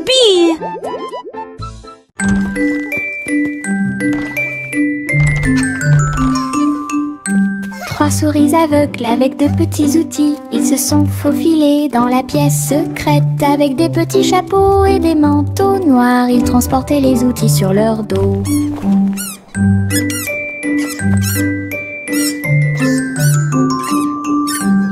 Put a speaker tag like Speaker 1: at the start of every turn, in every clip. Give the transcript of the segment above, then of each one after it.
Speaker 1: bee!
Speaker 2: 3 souris aveugles avec de petits outils. Ils se sont faufilés dans la pièce secrète. Avec des petits chapeaux et des manteaux noirs, ils transportaient les outils sur leur dos.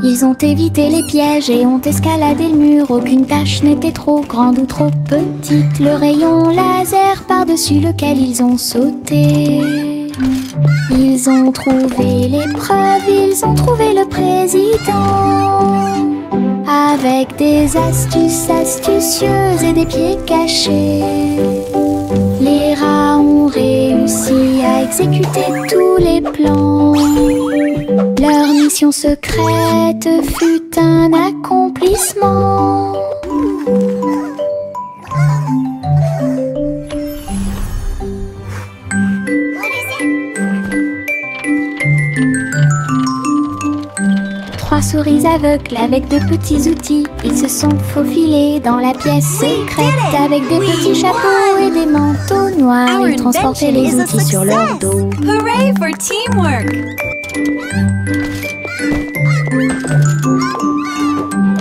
Speaker 2: Ils ont évité les pièges et ont escaladé le mur. Aucune tâche n'était trop grande ou trop petite. Le rayon laser par-dessus lequel ils ont sauté. Ils ont trouvé l'épreuve, ils ont trouvé le président. Avec des astuces astucieuses et des pieds cachés, les rats ont réussi à exécuter tous les plans. Leur mission secrète fut un accomplissement. Trois souris aveugles avec de petits outils. Ils se sont faufilés dans la pièce secrète. Avec des petits chapeaux et des manteaux noirs, ils transportaient les outils sur leur dos.
Speaker 1: Hooray for teamwork!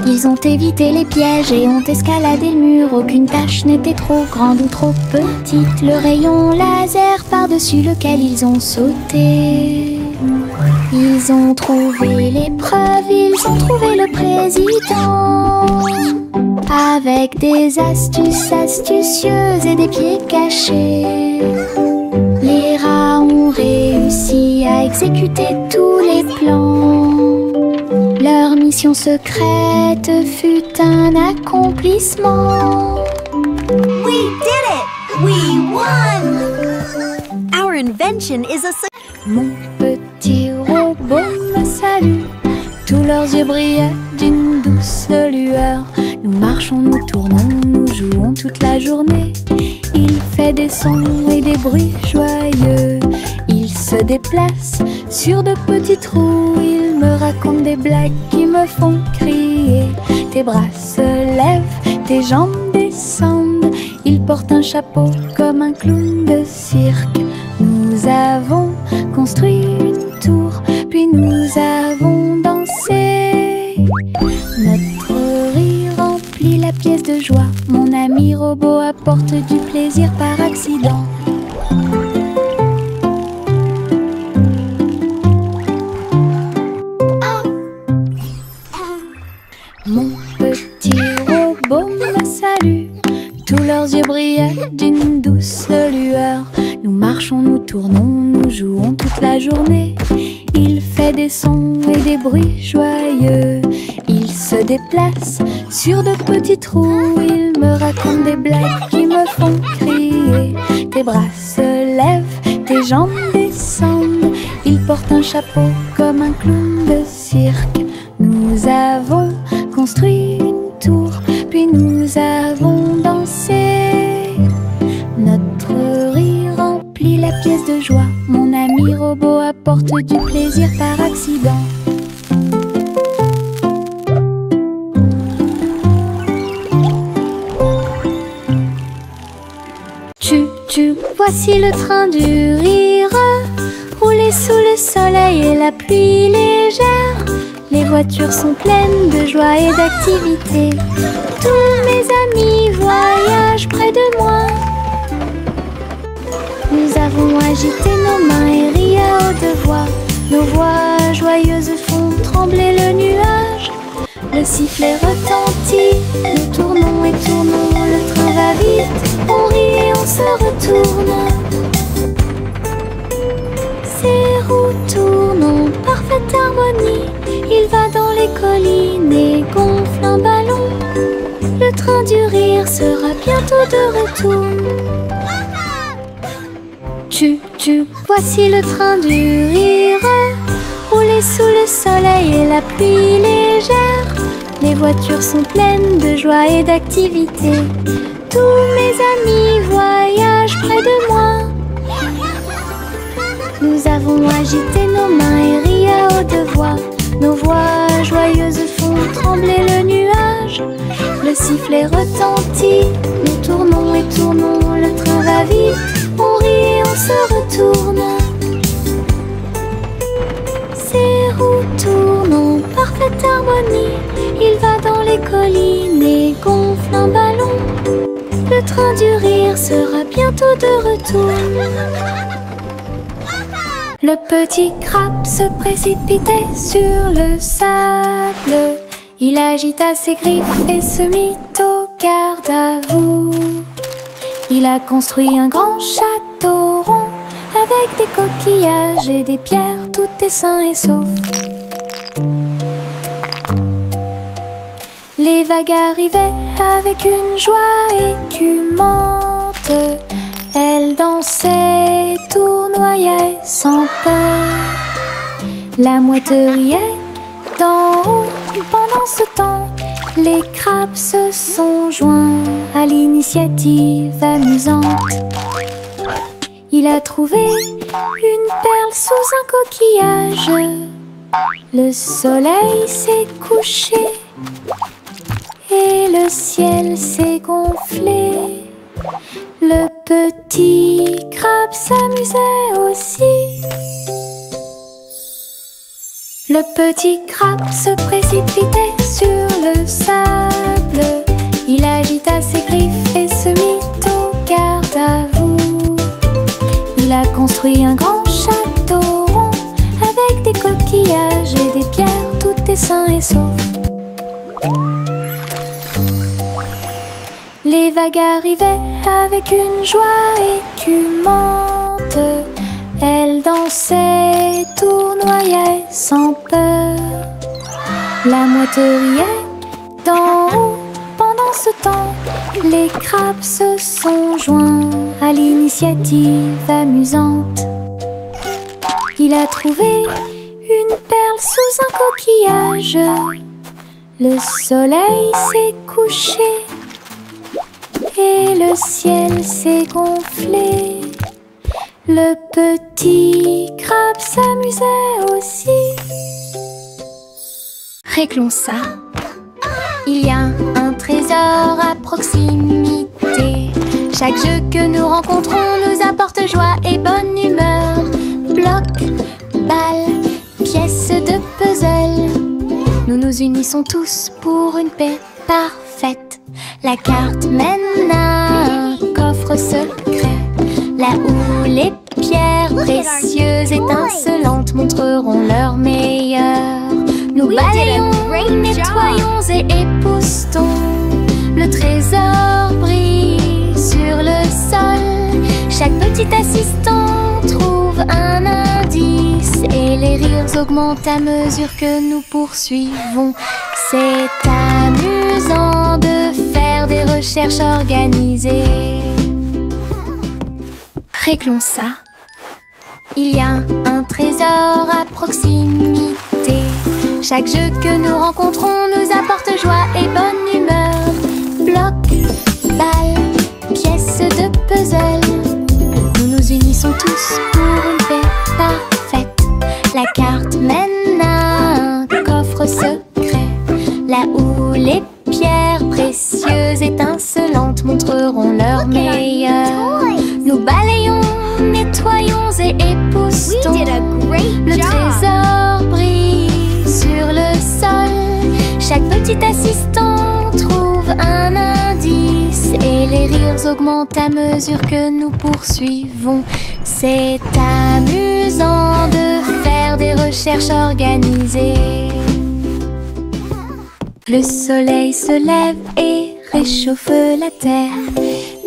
Speaker 2: Ils ont évité les pièges et ont escaladé le mur. Aucune tâche n'était trop grande ou trop petite. Le rayon laser par-dessus lequel ils ont sauté. Ils ont trouvé l'épreuve, ils ont trouvé le président. Avec des astuces astucieuses et des pieds cachés, les rats ont réussi à exécuter tous les plans. Leur mission secrète fut un accomplissement.
Speaker 1: We did it! We won! Our invention is a success.
Speaker 2: Mon petit robot me salue. Tous leurs yeux brillaient d'une douce lueur. Nous marchons, nous tournons, nous jouons toute la journée. Il fait des sons et des bruits joyeux. Il se déplace sur de petits trous. Il me raconte des blagues qui me font crier. Tes bras se lèvent, tes jambes descendent. Il porte un chapeau comme un clown de cirque. Nous avons construit une tour, puis nous avons dansé. Notre rire remplit la pièce de joie. Mon ami robot apporte du plaisir par accident. Mon petit robot me salue. Tous leurs yeux brillaient d'une douce lueur. Nous marchons, nous tournons, nous jouons toute la journée. Il fait des sons et des bruits joyeux. Il se déplace sur de petits trous. Il me raconte des blagues qui me font crier. Tes bras se lèvent, tes jambes descendent. Il porte un chapeau comme un clown de cirque. Nous avons construit une tour, puis nous avons dansé. Notre rire remplit la pièce de joie. Mon ami robot apporte du plaisir par accident. Tu, voici le train du rire. Rouler sous le soleil et la pluie légère. Les voitures sont pleines de joie et d'activité. Tous mes amis voyagent près de moi. Nous avons agité nos mains et ri à haute voix. Nos voix joyeuses font trembler le nuage. Le sifflet retentit, nous tournons et tournons. Le train va vite, on rit et on se retourne. Ces roues tournent en parfaite harmonie. Il va dans les collines et gonfle un ballon. Le train du rire sera bientôt de retour. Voici le train du rire. Rouler sous le soleil et la pluie légère. Les voitures sont pleines de joie et d'activité. Tous mes amis voyagent près de moi. Nous avons agité nos mains et ri à haute voix. Nos voix joyeuses font trembler le nuage. Le sifflet retentit, nous et tournons, le train va vite. On rit et on se retourne. Ces roues tournent en parfaite harmonie. Il va dans les collines et gonfle un ballon. Le train du rire sera bientôt de retour. Le petit crabe se précipitait sur le sable. Il agita ses griffes et se mit au garde à vous. Il a construit un grand château rond avec des coquillages et des pierres, tout est sain et sauf. Les vagues arrivaient avec une joie écumante. Elles dansaient, tournoyaient sans peur. La mouette riait d'en haut. Pendant ce temps, les crabes se sont joints à l'initiative amusante. Il a trouvé une perle sous un coquillage. Le soleil s'est couché et le ciel s'est gonflé. Le petit crabe s'amusait aussi. Le petit crabe se précipitait sur le sable. Il agita ses griffes et se mit au garde à vous. Il a construit un grand château rond avec des coquillages et des pierres, tout est sain et sauf. Les vagues arrivaient avec une joie écumante. Elles dansaient, tournoyaient sans peur. La mouette riait d'en haut. Pendant ce temps, les crabes se sont joints à l'initiative amusante. Il a trouvé une perle sous un coquillage. Le soleil s'est couché et le ciel s'est gonflé. Le petit crabe s'amusait aussi. Réglons ça. Il y a un trésor à proximité. Chaque jeu que nous rencontrons nous apporte joie et bonne humeur. Bloc, balle, pièces de puzzle. Nous nous unissons tous pour une paix parfaite. La carte mène à un coffre secret, là où les pierres précieuses étincelantes montreront leur meilleur. Nous balayons, nettoyons et époustons. Le trésor brille sur le sol. Chaque petit assistant trouve un indice et les rires augmentent à mesure que nous poursuivons. C'est amusant de faire des recherches organisées. Réglons ça. Il y a un trésor à proximité. Chaque jeu que nous rencontrons nous apporte joie et bonne humeur. Bloc, balle, pièces de puzzle. Nous nous unissons tous pour une paix parfaite. La carte mène à un coffre secret, là où les pierres précieuses étincelantes montreront leur meilleur. Nous balayons, nettoyons et époustons. Le trésor brille sur le sol. Chaque petit assistant trouve un indice et les rires augmentent à mesure que nous poursuivons. C'est amusant de faire des recherches organisées. Le soleil se lève et réchauffe la terre.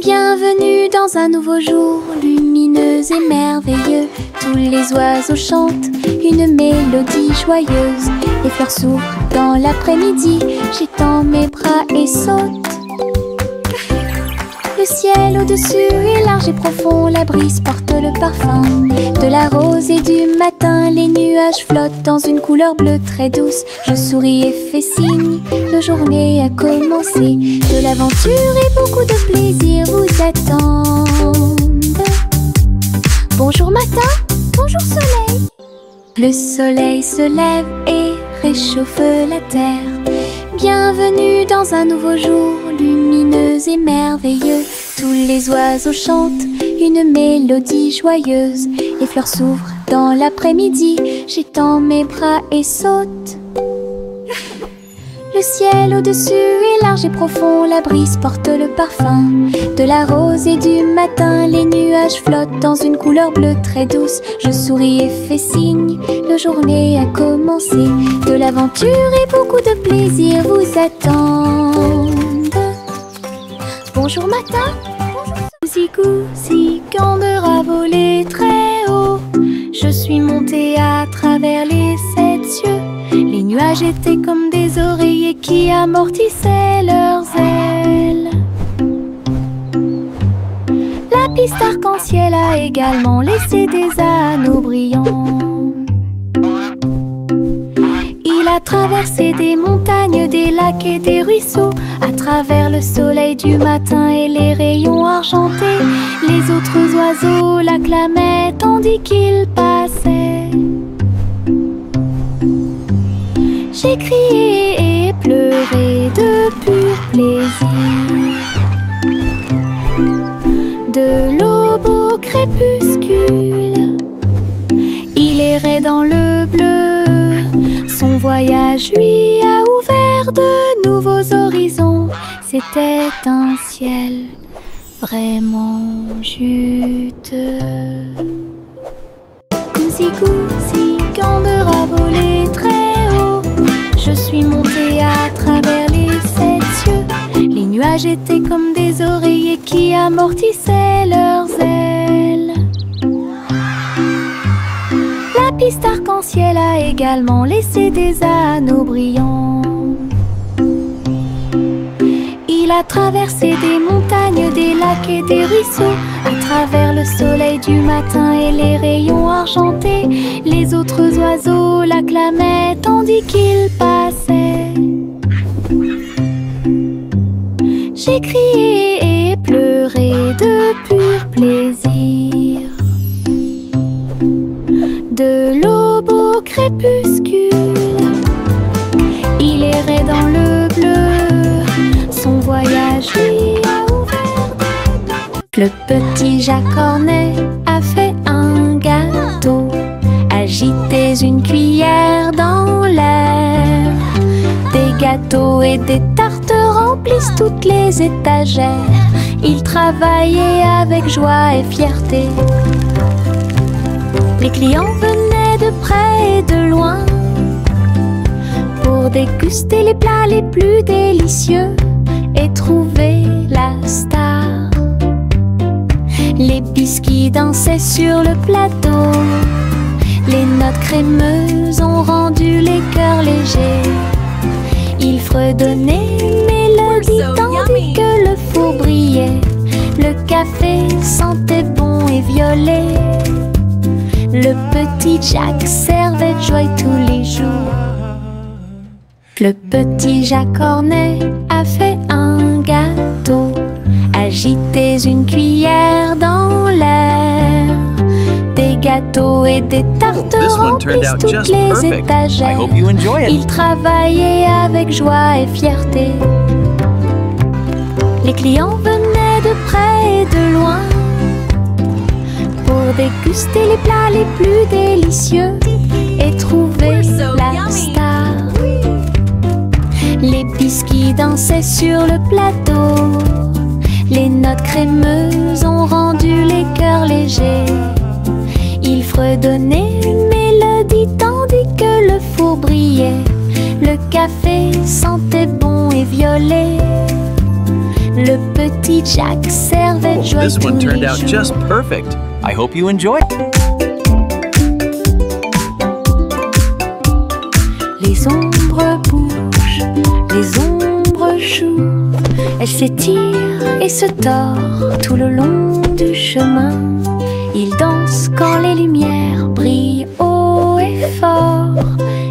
Speaker 2: Bienvenue dans un nouveau jour lumineux et merveilleux. Tous les oiseaux chantent une mélodie joyeuse. Les fleurs s'ouvrent dans l'après-midi. J'étends mes bras et saute. Le ciel au-dessus est large et profond. La brise porte le parfum de la rose et du matin. Les nuages flottent dans une couleur bleue très douce. Je souris et fais signe, la journée a commencé. De l'aventure et beaucoup de plaisir vous attendent. Bonjour matin, bonjour soleil. Le soleil se lève et réchauffe la terre. Bienvenue dans un nouveau jour lumineux et merveilleux. Tous les oiseaux chantent une mélodie joyeuse. Les fleurs s'ouvrent dans l'après-midi. J'étends mes bras et saute. Le ciel au-dessus est large et profond. La brise porte le parfum de la rose et du matin. Les nuages flottent dans une couleur bleue très douce. Je souris et fais signe, la journée a commencé. De l'aventure et beaucoup de plaisir vous attendent. Bonjour matin. Coussi, Gander a volé très haut. Je suis montée à travers les 7 cieux. Les nuages étaient comme des oreillers qui amortissaient leurs ailes. La piste arc-en-ciel a également laissé des anneaux brillants. Il a traversé des montagnes, des lacs et des ruisseaux. À travers le soleil du matin et les rayons argentés, les autres oiseaux l'acclamaient tandis qu'il passait. J'ai crié et pleuré de pur plaisir. De l'aube au crépuscule, il errait dans le bleu. Son voyage lui a ouvert de nouveaux horizons. C'était un ciel vraiment juteux. Coussi, Gander a volé très haut. Je suis montée à travers les 7 cieux. Les nuages étaient comme des oreillers qui amortissaient leurs ailes. La piste arc-en-ciel a également laissé des anneaux brillants. Il a traversé des montagnes, des lacs et des ruisseaux. À travers le soleil du matin et les rayons argentés, les autres oiseaux l'acclamaient tandis qu'il passait. J'ai crié et pleuré de pur plaisir. De l'aube au crépuscule, il errait dans le bleu. Son voyage lui a ouvert. Le petit Jacques Cornet a fait un gâteau. Agitez une cuillère dans l'air. Des gâteaux et des tartes remplissent toutes les étagères. Il travaillait avec joie et fierté. Les clients venaient de près et de loin pour déguster les plats les plus délicieux et trouver la star. Les biscuits dansaient sur le plateau. Les notes crémeuses ont rendu les cœurs légers. Ils fredonnaient une mélodie tandis que le four brillait. Le café sentait bon et violet. Le petit Jacques servait de joie tous les jours. Le petit Jacques Cornet a fait un gâteau. Agitez une cuillère dans l'air. Des gâteaux et des tartes remplissent toutes les étagères. Il travaillait avec joie et fierté. Les clients venaient de près et de loin pour déguster les plats les plus délicieux et trouver la star. Les biscuits dansaient sur le plateau. Les notes crémeuses ont rendu les cœurs légers. Ils fredonnaient une mélodie tandis que le four brillait. Le café sentait bon et violet. Le petit Jacques servait de joie tous les jours.
Speaker 3: Just perfect. I hope you enjoy.
Speaker 2: Les ombres bougent, les ombres jouent. Elles s'étirent et se tordent tout le long du chemin. Ils dansent quand les lumières brillent haut et fort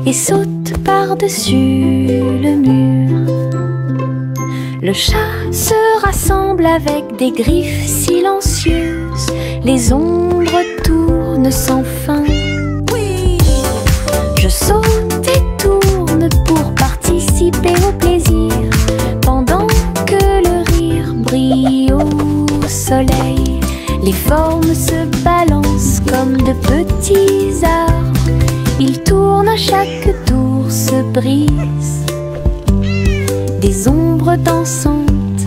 Speaker 2: et sautent par-dessus le mur. Le chat se rassemble avec des griffes silencieuses. Les ombres tournent sans fin. Je saute et tourne pour participer au plaisir, pendant que le rire brille au Les formes se balancent comme de petits arbres. Ils tournent à chaque tour, se brisent. Des ombres dansantes,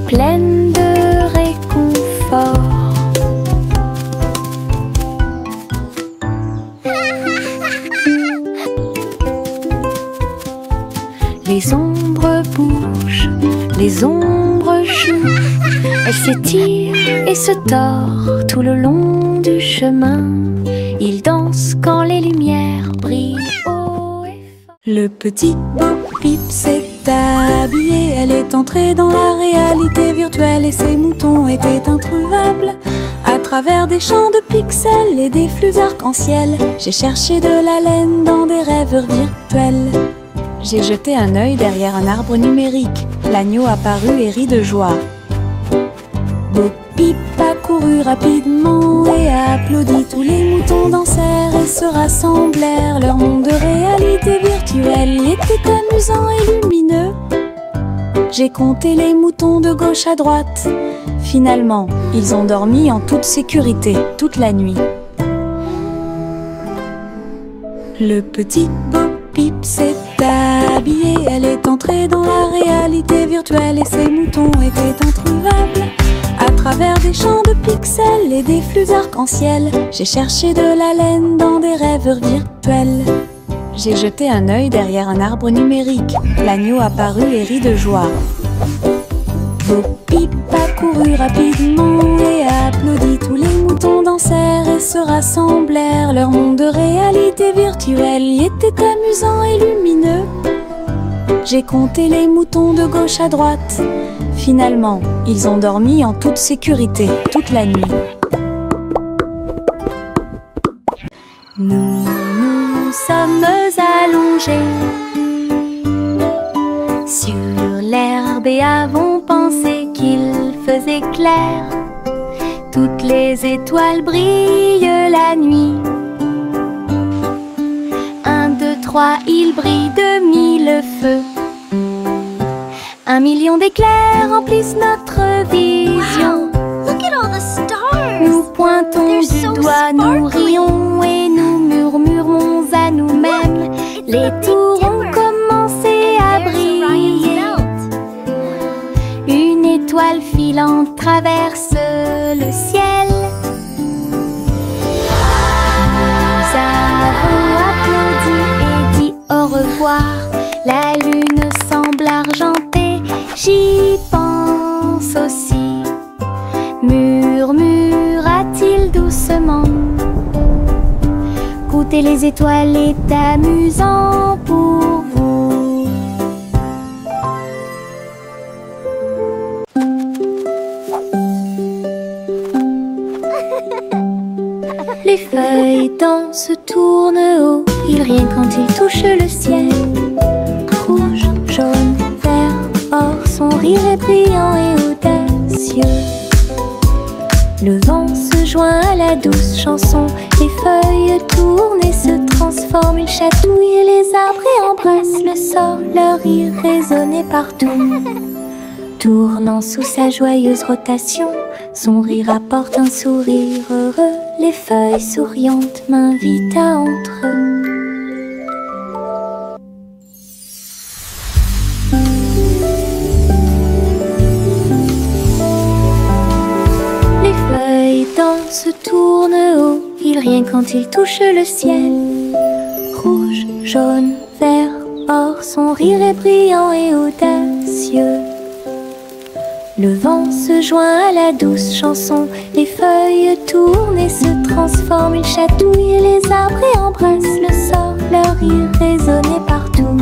Speaker 2: pleines de réconfort. Les ombres bougent, les ombres jouent. Elles s'étirent et se tordent tout le long du chemin. Ils dansent quand les lumières brillent haut et fort.
Speaker 4: Le petit Bo-Peep s'est habillé. Elle est entrée dans la réalité virtuelle et ses moutons étaient introuvables. À travers des champs de pixels et des flux arc-en-ciel, j'ai cherché de la laine dans des rêveurs virtuels. J'ai jeté un œil derrière un arbre numérique. L'agneau apparut et rit de joie. Bo-Peep a couru rapidement et a applaudi. Tous les moutons dansèrent et se rassemblèrent. Leur monde de réalité virtuelle était amusant et lumineux. J'ai compté les moutons de gauche à droite. Finalement, ils ont dormi en toute sécurité toute la nuit. Le petit Bo-Peep s'est habillé. Elle est entrée dans la réalité virtuelle et ses moutons étaient introuvables. À travers des champs de pixels et des flux arc-en-ciel, j'ai cherché de la laine dans des rêveurs virtuels. J'ai jeté un œil derrière un arbre numérique. L'agneau apparut et rit de joie. Bo-Peep a couru rapidement et a applaudi. Tous les moutons dansèrent et se rassemblèrent. Leur monde de réalité virtuelle y était amusant et lumineux. J'ai compté les moutons de gauche à droite. Finalement, ils ont dormi en toute sécurité toute la nuit.
Speaker 2: Nous nous sommes allongés sur l'herbe et avons pensé qu'il faisait clair. Toutes les étoiles brillent la nuit. 1, 2, 3, il brille de 1000 feux. 1 million d'éclairs remplissent notre vision.
Speaker 1: Look at all the stars!
Speaker 2: Nous pointons
Speaker 1: They're
Speaker 2: du
Speaker 1: so
Speaker 2: doigt, nous
Speaker 1: sparkly.
Speaker 2: rions et nous murmurons à nous-mêmes. Les tours ont commencé à briller. Une étoile filante traverse le ciel. Nous avons applaudi et dit au revoir. La lune semble argentée, j'y pense aussi. Murmura-t-il doucement. Goûter les étoiles est amusant pour vous. Les feuilles dansent, tournent haut, ils rient quand ils touchent le ciel. Rouge, jaune, vert, or, son rire est brillant et audacieux. Le vent se joint à la douce chanson, les feuilles tournent et se transforment. Ils chatouillent les arbres et embrassent le sol, leur rire résonnait partout. Tournant sous sa joyeuse rotation, son rire apporte un sourire heureux. Les feuilles souriantes m'invitent à entre eux. Les feuilles dansent, tournent haut, ils rient quand ils touchent le ciel. Rouge, jaune, vert, or, son rire est brillant et audacieux. Le vent se joint à la douce chanson, les feuilles tournent et se transforment. Ils chatouillent les arbres et embrassent le sol, leur rire résonnait partout.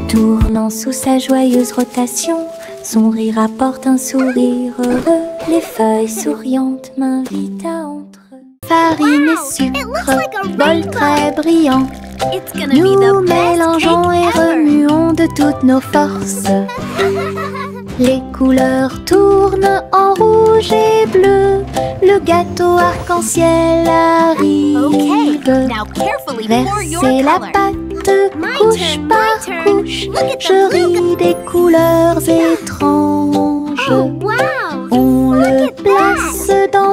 Speaker 2: Tournant sous sa joyeuse rotation, son rire apporte un sourire heureux. Les feuilles souriantes m'invitent à entre eux. Farine et sucre, bol très brillant. Nous mélangeons et remuons de toutes nos forces. Les couleurs tournent en rouge et bleu. Le gâteau arc-en-ciel arrive. Versez la pâte couche par couche. Je ris des couleurs étranges. On le place dans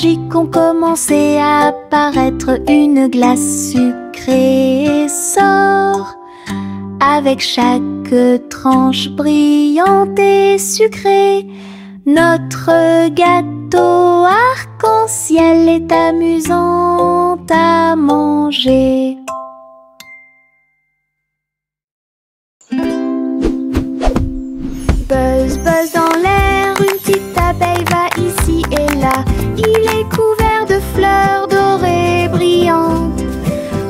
Speaker 1: magiques ont commencé à apparaître. Une glace sucrée sort avec chaque tranche brillante et sucrée. Notre gâteau arc-en-ciel est amusant à manger. Buzz, buzz dans l'air, une petite abeille va ici et là. Il est couvert de fleurs dorées brillantes.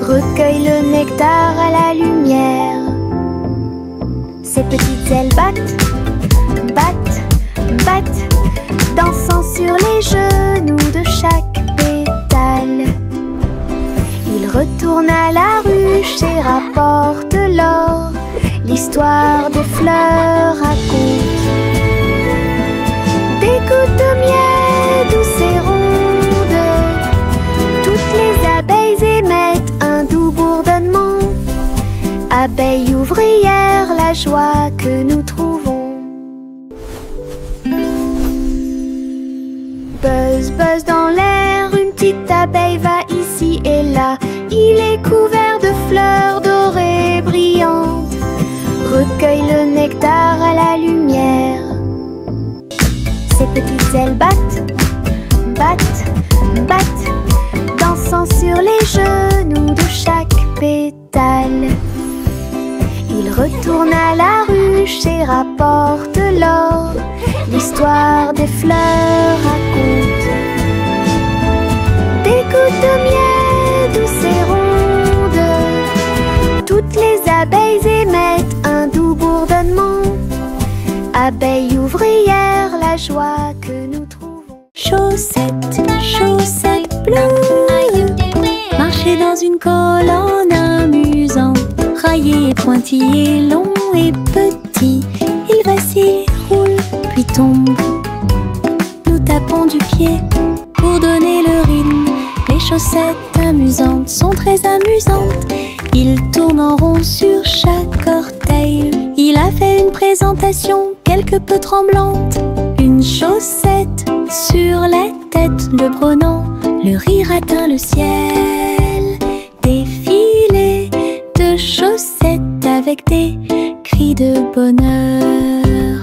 Speaker 1: Recueille le nectar à la lumière. Ses petites ailes battent, battent, battent, dansant sur les genoux de chaque pétale. Il retourne à la ruche et rapporte l'or. L'histoire des fleurs raconte des gouttes de miel douces et rondes. Toutes les abeilles émettent un doux bourdonnement. Abeilles ouvrières, la joie que nous trouvons. Buzz, buzz dans l'air, une petite abeille va ici et là. Il est couvert de fleurs dorées brillantes. Recueille le nectar à la lumière. Ses petites ailes battent, battent, battent, dansant sur les genoux de chaque pétale. Il retourne à la ruche et rapporte l'or. L'histoire des fleurs raconte des gouttes de miel douces et rondes. Toutes les abeilles émettent un doux bourdonnement. Abeilles ouvrières, la joie que nous trouvons. Chaussettes, chaussettes bleues, marcher dans une colonne amusant. Raillé et pointillé, long et petit, il vacille, roule, puis tombe. Nous tapons du pied pour donner le rythme. Les chaussettes amusantes sont très amusantes. Il tourne en rond sur chaque orteil. Il a fait une présentation quelque peu tremblante. Une chaussette sur la tête le prenant. Le rire atteint le ciel. Défilé de chaussettes avec des cris de bonheur.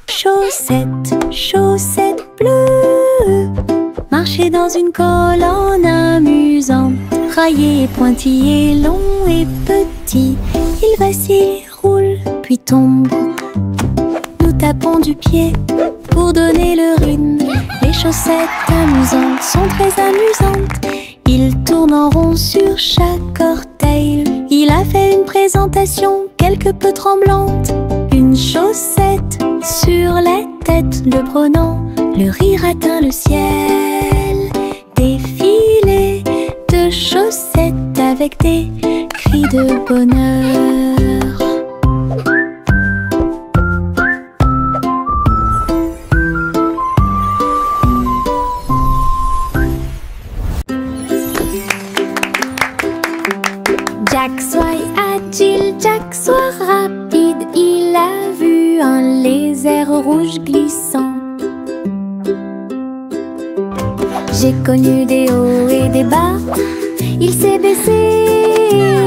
Speaker 1: Chaussettes, chaussettes bleues, marcher dans une colonne amusante. Raillé et pointillé, long et petit, il vacille, roule, puis tombe. Nous tapons du pied pour donner le rythme. Les chaussettes amusantes sont très amusantes. Il tourne en rond sur chaque orteil. Il a fait une présentation quelque peu tremblante. Une chaussette sur la tête le prenant. Le rire atteint le ciel. Défilé de chaussettes avec des cris de bonheur. Jack soit agile, Jack soit rapide. Il a vu un lézard rouge glissant. J'ai connu des hauts et des bas. Il s'est baissé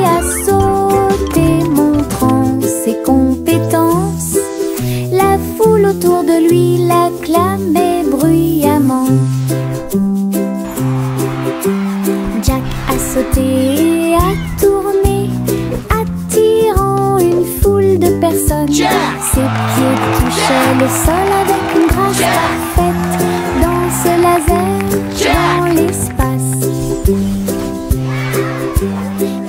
Speaker 1: à sauter, montrant ses compétences. La foule autour de lui l'acclamait bruyamment. Jack a sauté et a tourné, attirant une foule de personnes. Ses pieds touchaient le sol avec une grâce parfaite. Danse laser dans l'espace.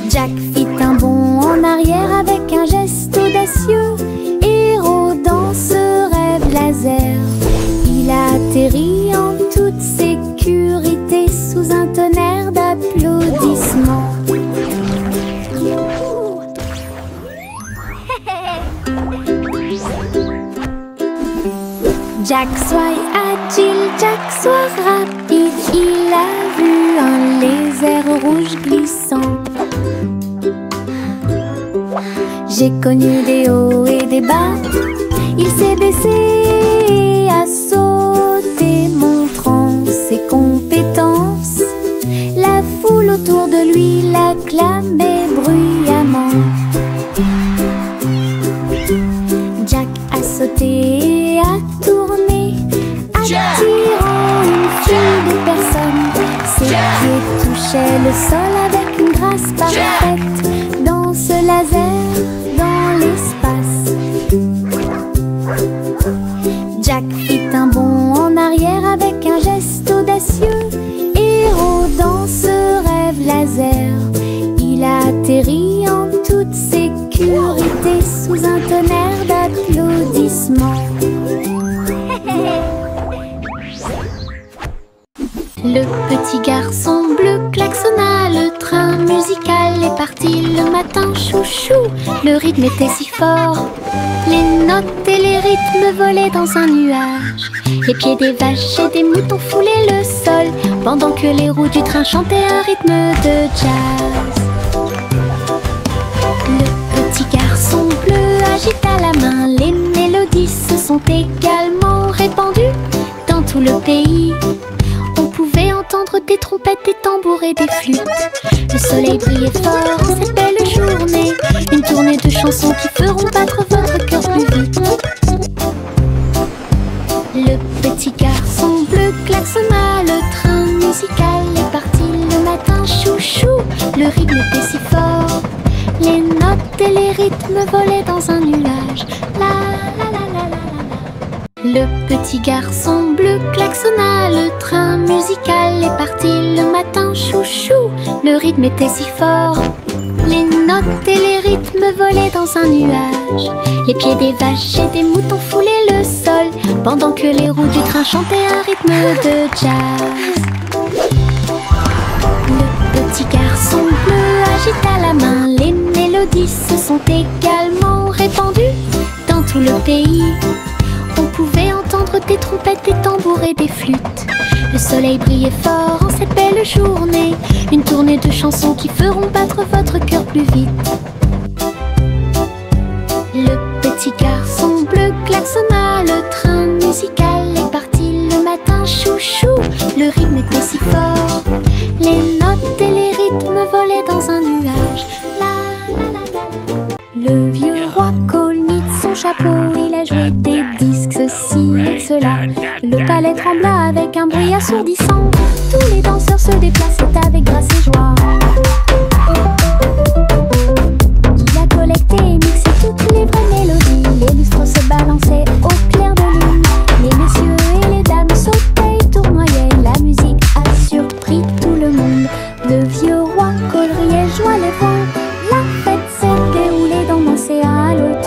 Speaker 1: Jack fit un bond en arrière avec un geste audacieux. Héros dans ce rêve laser, il a atterri en toute sécurité sous un tonnerre d'applaudissements. Jack soit agile, Jack soit rapide. Il a vu un lézard rouge glissant.
Speaker 2: J'ai connu des hauts et des bas. Il s'est baissé et a sauté, montrant ses compétences. La foule autour de lui l'acclamait bruyamment. Jack a sauté et a tourné, attirant une foule de personnes. Ses pieds touchaient le sol avec une grâce parfaite. Dans ce laser, dans l'espace, Jack fit un bond en arrière avec un geste audacieux. Héros dans ce rêve laser, il a atterri en toute sécurité sous un tonnerre d'applaudissements. Le petit garçon bleu klaxonna, le train musical est parti le matin, chouchou. Le rythme était si fort, les notes et les rythmes volaient dans un nuage. Les pieds des vaches et des moutons foulaient le sol, pendant que les roues du train chantaient un rythme de jazz. Le petit garçon bleu agita la main, les mélodies se sont également répandues dans tout le pays. On pouvait entendre des trompettes, des tambours et des flûtes. Le soleil brillait fort en cette belle journée. Une tournée de chansons qui feront battre votre cœur plus vite. Le petit garçon bleu klaxonna, le train musical est parti le matin, chouchou. Le rythme était si fort, les notes et les rythmes volaient dans un nuage. La la la la la la. Le petit garçon bleu klaxonna, le train musical est parti le matin, chouchou. Le rythme était si fort, les notes et les rythmes volaient dans un nuage. Les pieds des vaches et des moutons foulaient le sol, pendant que les roues du train chantaient un rythme de jazz. Le petit garçon bleu agita la main, les mélodies se sont également répandues dans tout le pays. On pouvait entendre des trompettes, des tambours et des flûtes. Le soleil brillait fort en cette belle journée. Une tournée de chansons qui feront battre votre cœur plus vite. Le petit garçon bleu klaxonna, le train musical est parti le matin, chouchou. Le rythme était si fort, les notes et les rythmes volaient dans un nuage. La la la la. Le vieux roi Cole mit son chapeau, il a joué des disques, ceci et cela. Le palais trembla avec un bruit assourdissant. Tous les danseurs se déplaçaient avec grâce et joie. Il a collecté et mixé toutes les vraies mélodies. Les lustres se balançaient au clair de lune. Les messieurs et les dames sautaient et tournoyaient. La musique a surpris tout le monde. Le vieux roi Cole riait, joie les vents. La fête s'est déroulée dans l'océan à l'autre.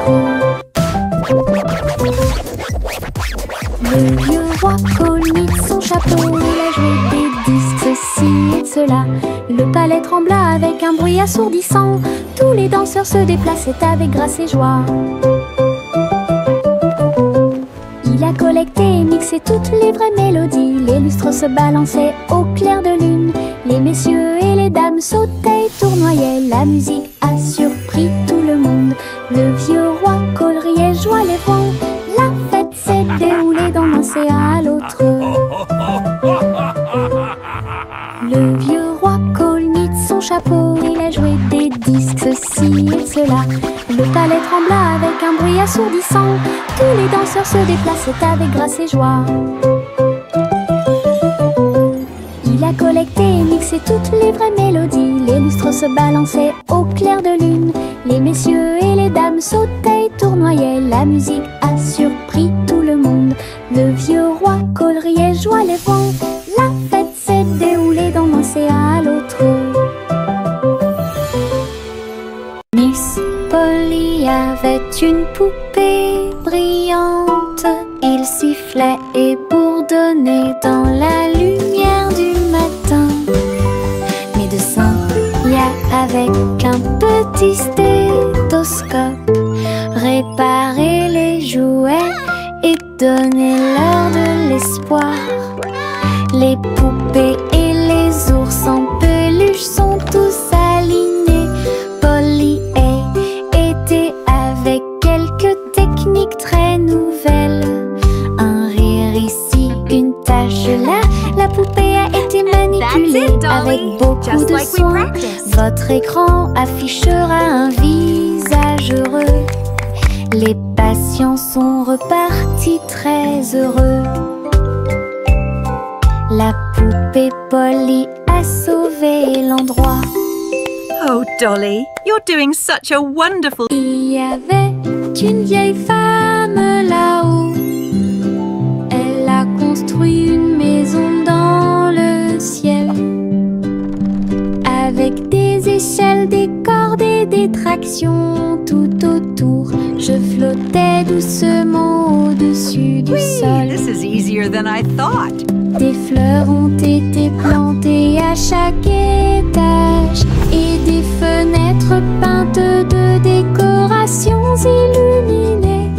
Speaker 2: Le vieux roi Cole mit son chapeau, il a joué des disques, ceci et cela. Le palais trembla avec un bruit assourdissant. Tous les danseurs se déplaçaient avec grâce et joie. Il a collecté et mixé toutes les vraies mélodies. Les lustres se balançaient au clair de lune. Les messieurs et les dames sautaient et tournoyaient. La musique a surpris tout le monde. Le vieux roi Cole riait, joie les vents. La fête s'est déroulée dans l'océan à l'autre. Le vieux roi Cole mit son chapeau, il a joué des disques, ceci et cela. Le palais trembla avec un bruit assourdissant. Tous les danseurs se déplaçaient avec grâce et joie. Il a collecté et mixé toutes les vraies mélodies. Les lustres se balançaient au clair de lune. Les messieurs et les dames sautaient et tournoyaient. La musique a surpris tout le monde. Le vieux roi Cole riait, joie les vents. La fête s'est déroulée dans l'océan à l'autre. Miss Polly avait une poupée brillante. Il sifflait et bourdonnait dans la lumière du matin. Médecin, avec un petit stéthoscope, réparer les jouets et donner leur de l'espoir. Les poupées et les ours en peluche sont tous alignés. Polly était
Speaker 1: Avec beaucoup de soin, votre écran affichera un visage heureux. Les patients sont repartis très heureux. La poupée Polly a sauvé l'endroit.
Speaker 5: Oh, Dolly, you're doing such a wonderful...
Speaker 2: Il y avait une vieille femme là-haut. Elle a construit une maison dans le ciel, avec des échelles, des cordes et des tractions tout autour. Je flottais doucement au-dessus du sol.
Speaker 5: This is easier than I thought.
Speaker 2: Des fleurs ont été plantées à chaque étage et des fenêtres peintes de décorations illuminées.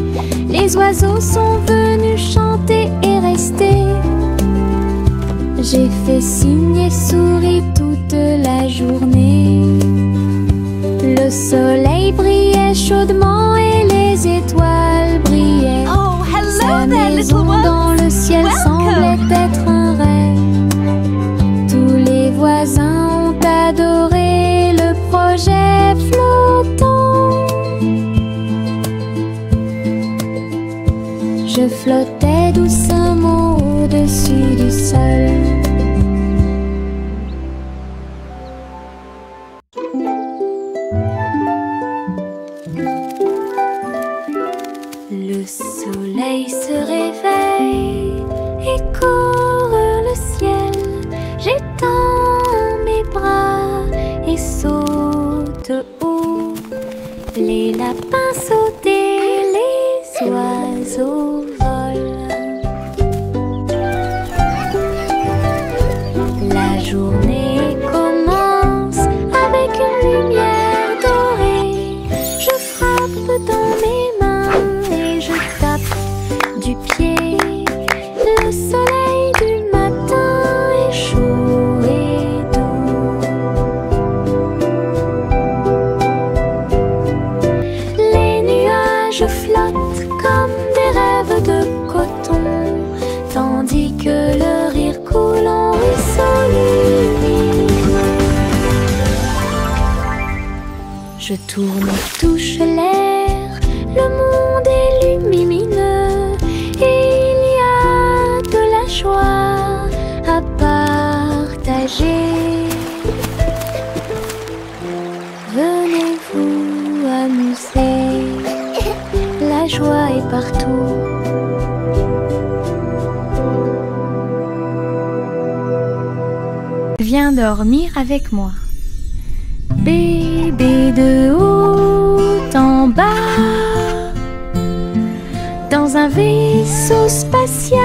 Speaker 2: Les oiseaux sont venus chanter et rester. J'ai fait signe et souri toute la journée. Le soleil brillait chaudement et les étoiles brillaient.
Speaker 5: Oh,
Speaker 2: Sa
Speaker 5: hello there,
Speaker 2: maison
Speaker 5: little
Speaker 2: dans
Speaker 5: ones.
Speaker 2: le ciel semblait être un rêve. Tous les voisins ont adoré le projet flottant. Je flottais doucement au-dessus du sol. Le soleil se réveille et court vers le ciel. J'étends mes bras et saute haut. Les lapins sautent et les oiseaux volent. La journée commence avec une lumière dorée. Je frappe dans mes mains et je tape du pied. Le soleil du matin est chaud et doux. Les nuages flottent comme des rêves de coton, tandis que le rire coule en ruisseau lumineux. Je tourne, touche l'air, le monde est lumineux et il y a de la joie à partager. Venez vous amuser, la joie est partout. Viens dormir avec moi. Bébé de haut en bas, dans un vaisseau spatial,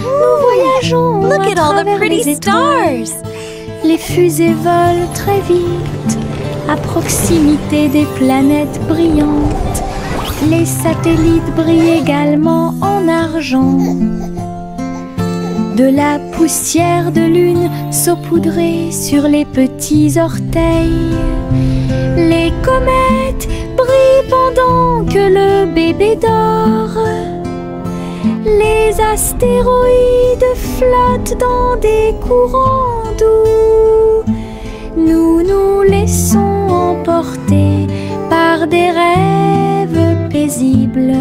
Speaker 2: nous voyageons
Speaker 5: Look
Speaker 2: à
Speaker 5: at all the
Speaker 2: travers
Speaker 5: pretty
Speaker 2: les étoiles.
Speaker 5: stars.
Speaker 2: Les fusées volent très vite, à proximité des planètes brillantes. Les satellites brillent également en argent. De la poussière de lune saupoudrée sur les petits orteils. Les comètes brillent pendant que le bébé dort. Les astéroïdes flottent dans des courants doux. Nous nous laissons emporter par des rêves paisibles.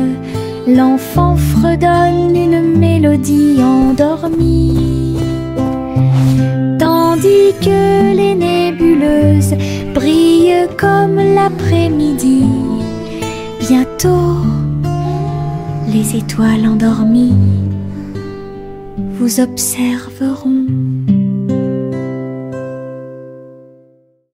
Speaker 2: L'enfant fredonne une mélodie endormie, tandis que les nébuleuses brillent comme l'après-midi. Bientôt, les étoiles endormies vous observeront.